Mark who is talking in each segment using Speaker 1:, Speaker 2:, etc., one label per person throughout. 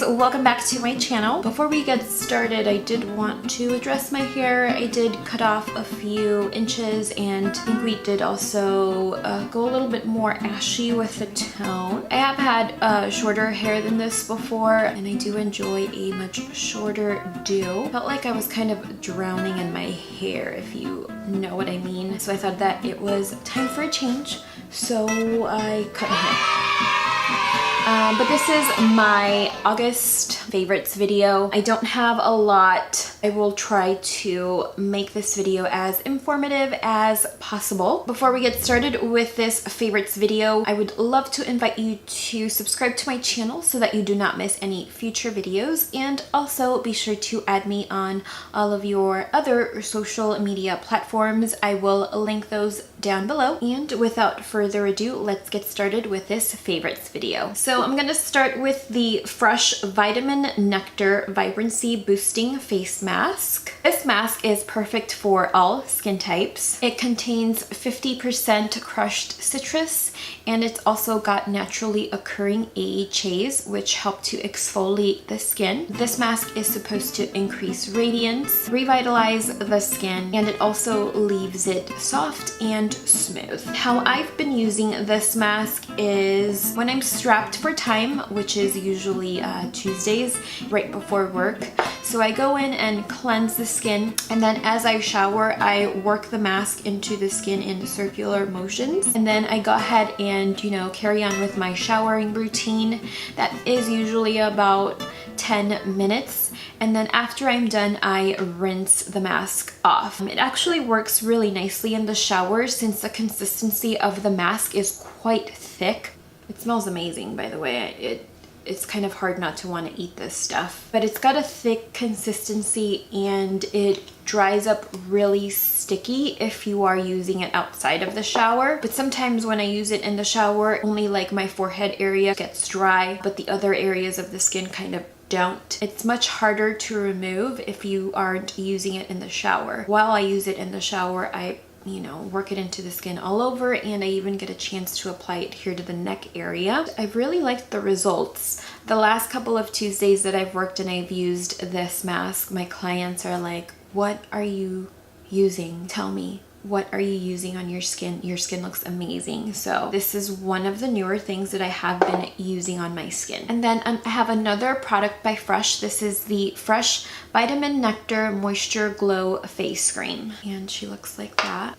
Speaker 1: guys, welcome back to my channel. Before we get started, I did want to address my hair. I did cut off a few inches and I think we did also go a little bit more ashy with the tone. I have had shorter hair than this before and I do enjoy a much shorter do. Felt like I was kind of drowning in my hair, if you know what I mean. So I thought that it was time for a change, so I cut my hair. But this is my August favorites video. I don't have a lot. I will try to make this video as informative as possible. Before we get started with this favorites video, I would love to invite you to subscribe to my channel so that you do not miss any future videos, and also be sure to add me on all of your other social media platforms. I will link those down below. And without further ado, let's get started with this favorites video. So I'm gonna start with the Fresh Vitamin Nectar Vibrancy Boosting Face Mask. This mask is perfect for all skin types. It contains 50% crushed citrus, and it's also got naturally occurring AHAs, which help to exfoliate the skin. This mask is supposed to increase radiance, revitalize the skin, and it also leaves it soft and smooth. How I've been using this mask is when I'm strapped for time, which is usually Tuesdays right before work. So I go in and cleanse the skin, and then as I shower, I work the mask into the skin in circular motions, and then I go ahead and, you know, carry on with my showering routine. That is usually about 10 minutes. And then after I'm done, I rinse the mask off. It actually works really nicely in the shower since the consistency of the mask is quite thick. It smells amazing, by the way. It's kind of hard not to want to eat this stuff, but it's got a thick consistency and it dries up really sticky if you are using it outside of the shower. But sometimes when I use it in the shower, only like my forehead area gets dry, but the other areas of the skin kind of don't. It's much harder to remove if you aren't using it in the shower. While I use it in the shower, I work it into the skin all over, and I even get a chance to apply it here to the neck area. I've really liked the results. The last couple of Tuesdays that I've worked and I've used this mask, my clients are like, "What are you using? Tell me. What are you using on your skin? Your skin looks amazing." So this is one of the newer things that I have been using on my skin. And then I have another product by Fresh. This is the Fresh Vitamin Nectar Moisture Glow Face Cream, and she looks like that.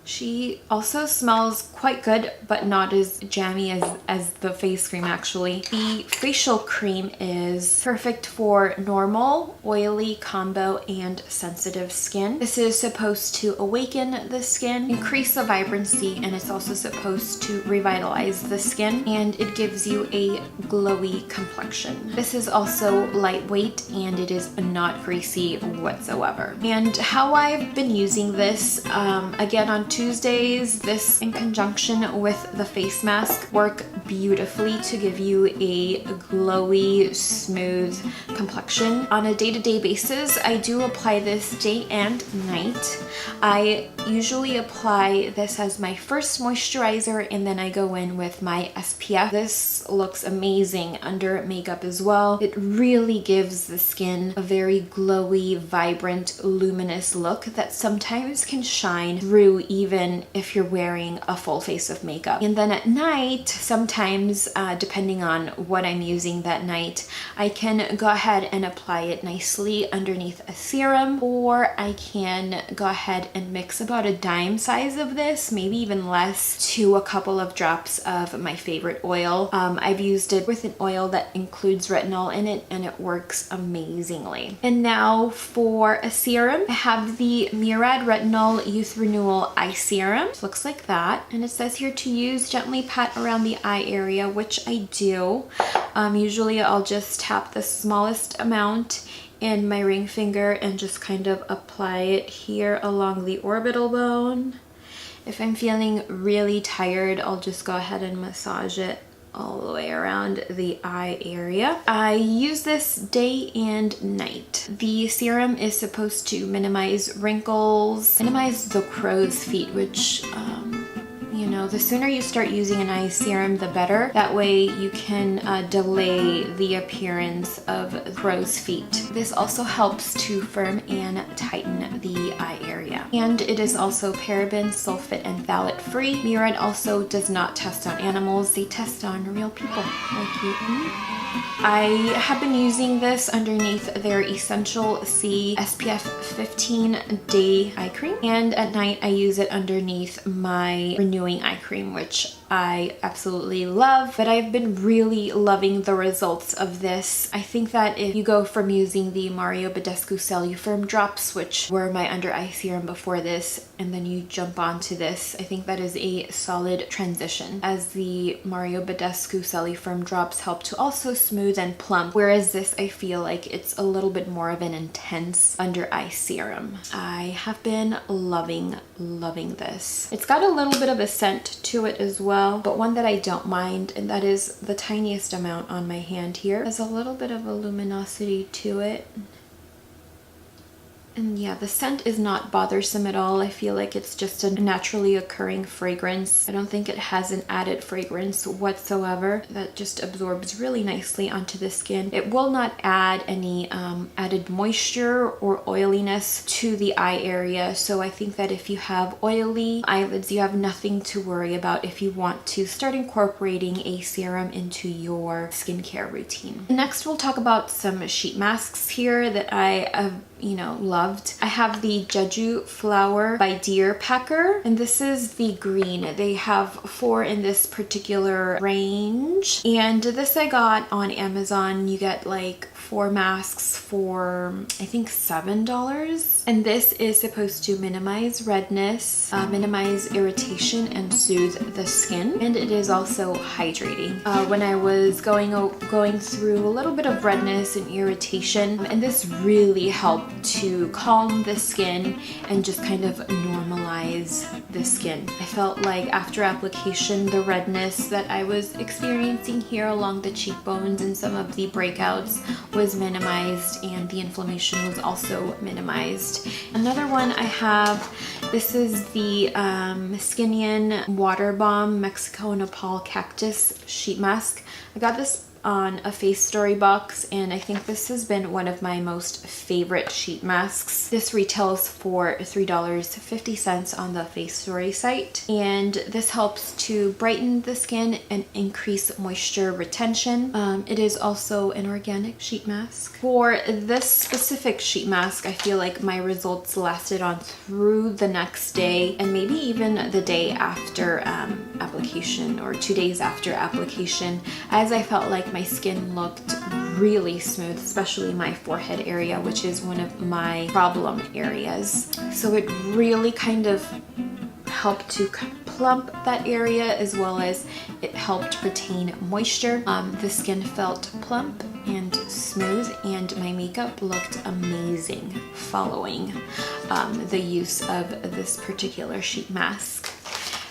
Speaker 1: She also smells quite good, but not as jammy as the face cream actually. The facial cream is perfect for normal, oily, combo, and sensitive skin. This is supposed to awaken the skin, increase the vibrancy, and it's also supposed to revitalize the skin, and it gives you a glowy complexion. This is also lightweight and it is not greasy whatsoever. And how I've been using this, again on Tuesdays, this in conjunction with the face mask work beautifully to give you a glowy, smooth complexion. On a day-to-day basis, I do apply this day and night. I usually apply this as my first moisturizer, and then I go in with my SPF. This looks amazing under makeup as well. It really gives the skin a very glowy, vibrant, luminous look that sometimes can shine through even if you're wearing a full face of makeup. And then at night, sometimes depending on what I'm using that night, I can go ahead and apply it nicely underneath a serum, or I can go ahead and mix about a dime size of this, maybe even less, to a couple of drops of my favorite oil. I've used it with an oil that includes retinol in it, and it works amazingly. And now for a serum, I have the Murad Retinol Youth Renewal Eye Serum. It looks like that, and it says here to use gently pat around the eye area, which I do. Usually I'll just tap the smallest amount in my ring finger and just kind of apply it here along the orbital bone. If I'm feeling really tired, I'll just go ahead and massage it all the way around the eye area. I use this day and night. The serum is supposed to minimize wrinkles, minimize the crow's feet, which know, the sooner you start using an eye serum, the better. That way you can delay the appearance of crow's feet. This also helps to firm and tighten the eye area. And it is also paraben, sulfate, and phthalate free. Murad also does not test on animals. They test on real people like you and me. I have been using this underneath their Essential C SPF 15 day eye cream, and at night I use it underneath my renewing eye cream, which I absolutely love. But I've been really loving the results of this. I think that if you go from using the Mario Badescu Celluform drops, which were my under eye serum before this, and then you jump onto this, I think that is a solid transition, as the Mario Badescu Celluform drops help to also smooth and plump, whereas this, I feel like it's a little bit more of an intense under eye serum. I have been loving this. It's got a little bit of a scent to it as well, but one that I don't mind, and that is the tiniest amount on my hand here. There's a little bit of a luminosity to it. And yeah, the scent is not bothersome at all. I feel like it's just a naturally occurring fragrance. I don't think it has an added fragrance whatsoever. That just absorbs really nicely onto the skin. It will not add any added moisture or oiliness to the eye area. So I think that if you have oily eyelids, you have nothing to worry about if you want to start incorporating a serum into your skincare routine. Next, we'll talk about some sheet masks here that I have, you know, loved. I have the Jeju Flower by Deer Packer, and this is the green. They have 4 in this particular range, and this I got on Amazon. You get like 4 masks for I think $7, and this is supposed to minimize redness, minimize irritation, and soothe the skin, and it is also hydrating. When I was going through a little bit of redness and irritation, and this really helped to calm the skin and just kind of normalize the skin. I felt like after application, the redness that I was experiencing here along the cheekbones and some of the breakouts was minimized, and the inflammation was also minimized. Another one I have, this is the Skinian Water Bomb Mexico Nepal Cactus Sheet Mask. I got this on a Face Story box, and I think this has been one of my most favorite sheet masks. This retails for $3.50 on the Face Story site, and this helps to brighten the skin and increase moisture retention. It is also an organic sheet mask. For this specific sheet mask, I feel like my results lasted on through the next day, and maybe even the day after application, or 2 days after application, as I felt like my skin looked really smooth, especially my forehead area, which is one of my problem areas. So it really kind of helped to plump that area, as well as it helped retain moisture. The skin felt plump and smooth, and my makeup looked amazing following the use of this particular sheet mask.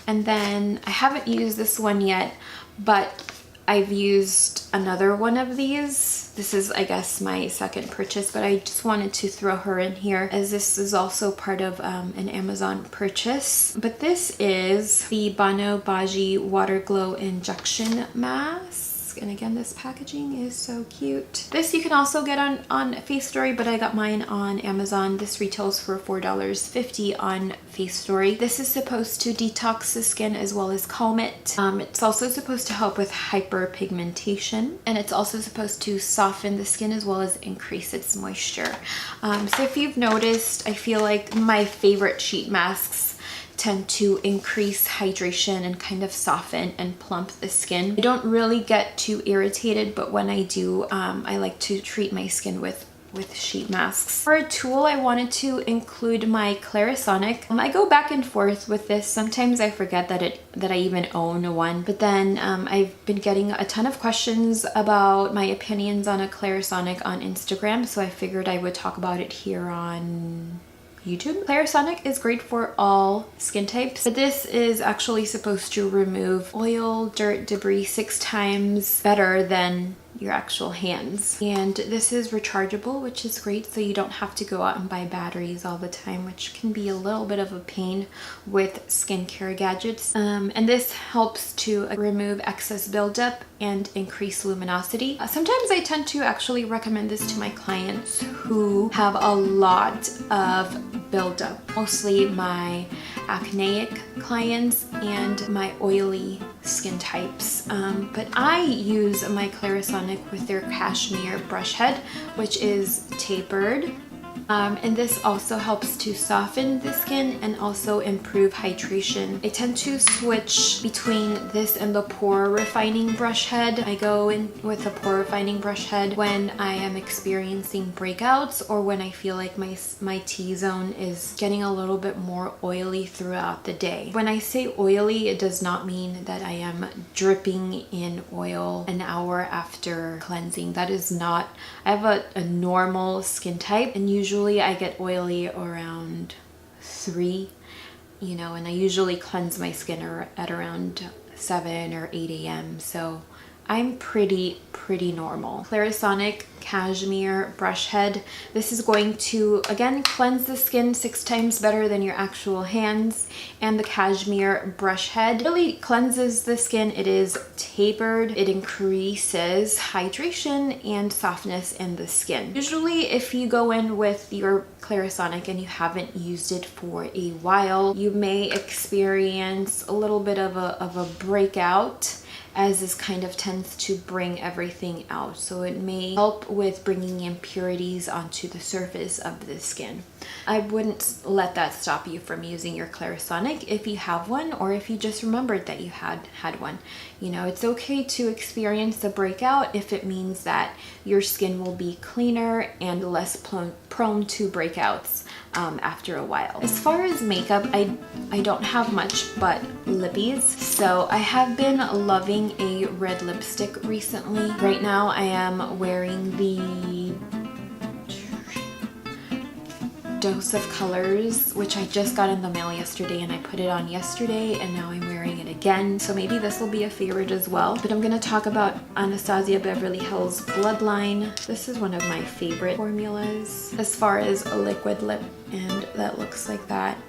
Speaker 1: And then I haven't used this one yet, but I've used another one of these. This is, I guess, my second purchase, but I just wanted to throw her in here, as this is also part of an Amazon purchase. But this is the Bano Baji Water Glow Injection Mask. And again, this packaging is so cute. This you can also get on Face Story, but I got mine on Amazon. This retails for $4.50 on Face Story. This is supposed to detox the skin as well as calm it. It's also supposed to help with hyperpigmentation, and it's also supposed to soften the skin as well as increase its moisture. So if you've noticed, I feel like my favorite sheet masks tend to increase hydration and kind of soften and plump the skin. I don't really get too irritated, but when I do, I like to treat my skin with sheet masks. For a tool, I wanted to include my Clarisonic. I go back and forth with this. Sometimes I forget that I even own one, but then I've been getting a ton of questions about my opinions on a Clarisonic on Instagram, so I figured I would talk about it here on YouTube. Clarisonic is great for all skin types, but this is actually supposed to remove oil, dirt, debris 6 times better than your actual hands. And this is rechargeable, which is great, so you don't have to go out and buy batteries all the time, which can be a little bit of a pain with skincare gadgets. And this helps to remove excess buildup and increase luminosity. Sometimes I tend to actually recommend this to my clients who have a lot of buildup, mostly my acneic clients and my oily skin types. But I use my Clarisonic with their cashmere brush head, which is tapered. And this also helps to soften the skin and also improve hydration. I tend to switch between this and the pore refining brush head. I go in with the pore refining brush head when I am experiencing breakouts or when I feel like my T-zone is getting a little bit more oily throughout the day. When I say oily, it does not mean that I am dripping in oil an hour after cleansing. That is not, I have a normal skin type, and usually I get oily around 3, you know, and I usually cleanse my skin at around 7 or 8 a.m. So I'm pretty normal. Clarisonic cashmere brush head. This is going to, again, cleanse the skin 6 times better than your actual hands. And the cashmere brush head really cleanses the skin. It is tapered. It increases hydration and softness in the skin. Usually if you go in with your Clarisonic and you haven't used it for a while, you may experience a little bit of a breakout, as this kind of tends to bring everything out. So it may help with bringing impurities onto the surface of the skin. I wouldn't let that stop you from using your Clarisonic if you have one, or if you just remembered that you had one. You know, it's okay to experience the breakout if it means that your skin will be cleaner and less prone to breakouts after a while. As far as makeup, I don't have much but lippies. So I have been loving a red lipstick recently. Right now I am wearing the Dose of Colors, which I just got in the mail yesterday, and I put it on yesterday and now I'm wearing it again. So maybe this will be a favorite as well. But I'm gonna talk about Anastasia Beverly Hills Bloodline. This is one of my favorite formulas as far as a liquid lip, and that looks like that.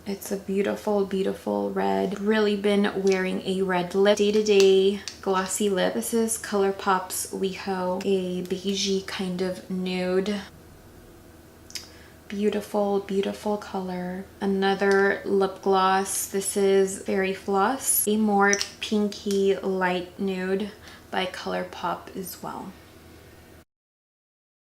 Speaker 1: It's a beautiful red. Really been wearing a red lip, day-to-day glossy lip. This is ColourPop's WeHo, a beigey kind of nude. Beautiful color. Another lip gloss. This is Fairy Floss, a more pinky light nude by ColourPop as well.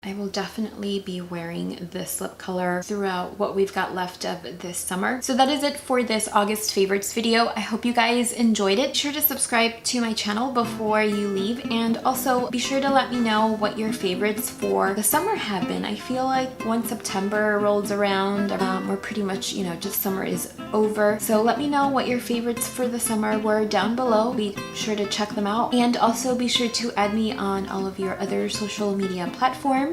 Speaker 1: I will definitely be wearing this lip color throughout what we've got left of this summer. So that is it for this August favorites video. I hope you guys enjoyed it. Be sure to subscribe to my channel before you leave, and also be sure to let me know what your favorites for the summer have been. I feel like once September rolls around, we're pretty much, you know, just summer is over. So let me know what your favorites for the summer were down below. Be sure to check them out, and also be sure to add me on all of your other social media platforms.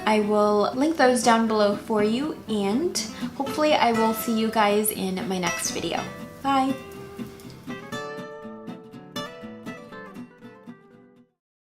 Speaker 1: I will link those down below for you, and hopefully I will see you guys in my next video. Bye!